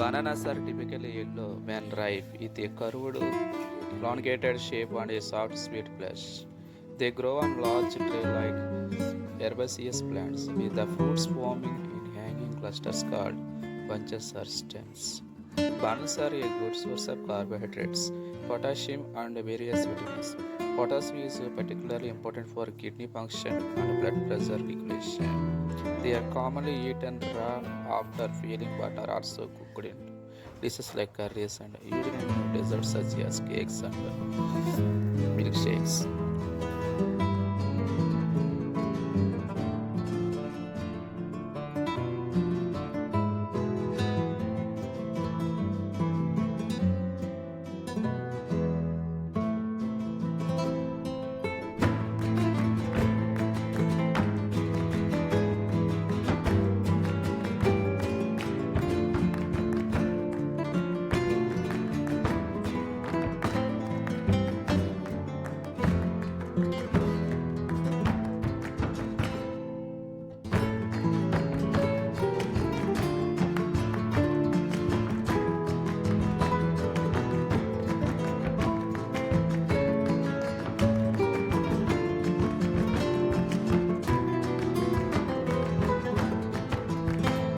Bananas are typically yellow when ripe, with a curved, elongated shape and a soft, sweet flesh. They grow on large tree-like herbaceous plants, with the fruits forming in hanging clusters called bunches or stems. Bananas are a good source of carbohydrates, potassium, and various vitamins. Potassium is particularly important for kidney function and blood pressure regulation. They are commonly eaten raw after peeling but are also cooked in dishes like curries and used in desserts such as cakes and milkshakes.